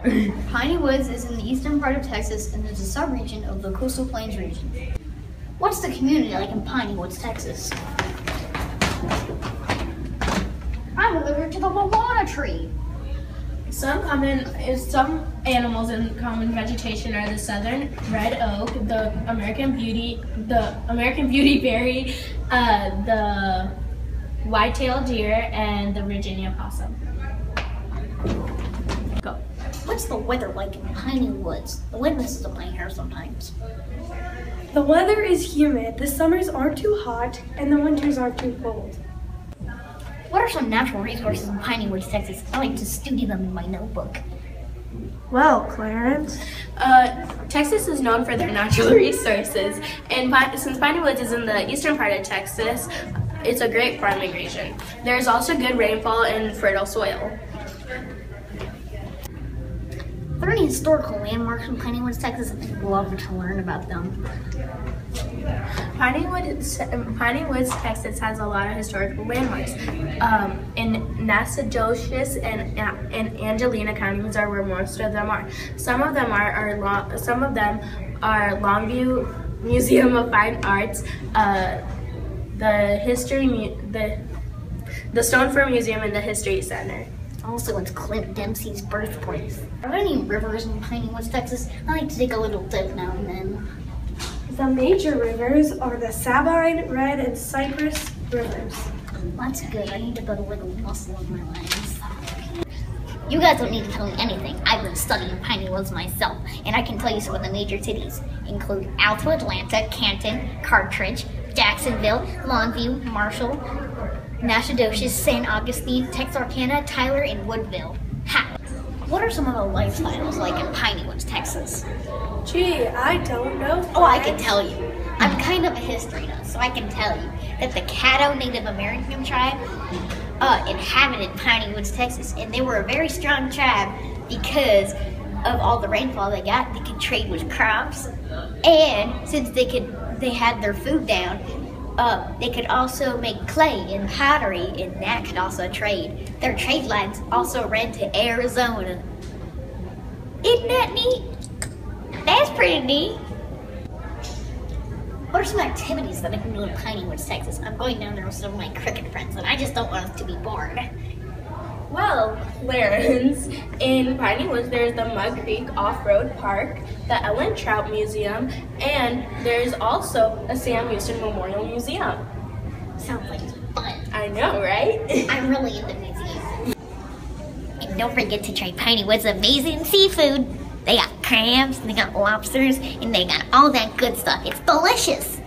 Piney Woods is in the eastern part of Texas and is a subregion of the Coastal Plains region. What's the community like in Piney Woods, Texas? I'm allergic to the Walnut tree. Some animals in common vegetation are the southern red oak, the American beauty berry, the white-tailed deer, and the Virginia possum. Go. What's the weather like in Piney Woods? The wind messes up my hair sometimes. The weather is humid. The summers aren't too hot, and the winters aren't too cold. What are some natural resources in Piney Woods, Texas? I like to study them in my notebook. Well, Clarence, Texas is known for their natural resources, and since Piney Woods is in the eastern part of Texas, it's a great farming region. There is also good rainfall and fertile soil. Are there any historical landmarks in Piney Woods, Texas? I'd love to learn about them. Piney Woods, Texas has a lot of historical landmarks. In Nacogdoches and Angelina counties are where most of them are. Some of them are Longview Museum of Fine Arts, the Stone Museum, and the History Center. Also, it's Clint Dempsey's birthplace. Are there any rivers in Piney Woods, Texas? I like to take a little dip now and then. the major rivers are the Sabine, Red, and Cypress rivers. That's good. I need to build a little muscle in my legs. You guys don't need to tell me anything. I've been studying Piney Woods myself, and I can tell you some of the major cities include Alto Atlanta, Canton, Cartridge, Jacksonville, Longview, Marshall, Nacogdoches, St. Augustine, Texarkana, Tyler, and Woodville. Ha! What are some of the lifestyles like in Piney Woods, Texas? Gee, I don't know. Oh, I can tell you. I'm kind of a history nut, so I can tell you that the Caddo Native American tribe inhabited Piney Woods, Texas, and they were a very strong tribe because of all the rainfall they got. They could trade with crops, and since they had their food down, they could also make clay and pottery, and that could also trade. Their trade lines also ran to Arizona. Isn't that neat? That's pretty neat. What are some activities that I can do in Piney Woods, Texas? I'm going down there with some of my cricket friends, and I just don't want us to be bored. Well, Clarence, in Piney Woods, there's the Mud Creek Off-Road Park, the Ellen Trout Museum, and there's also a Sam Houston Memorial Museum. Sounds like fun. I know, right? I'm really into museums. And don't forget to try Piney Woods' amazing seafood. They got crabs, they got lobsters, and they got all that good stuff. It's delicious.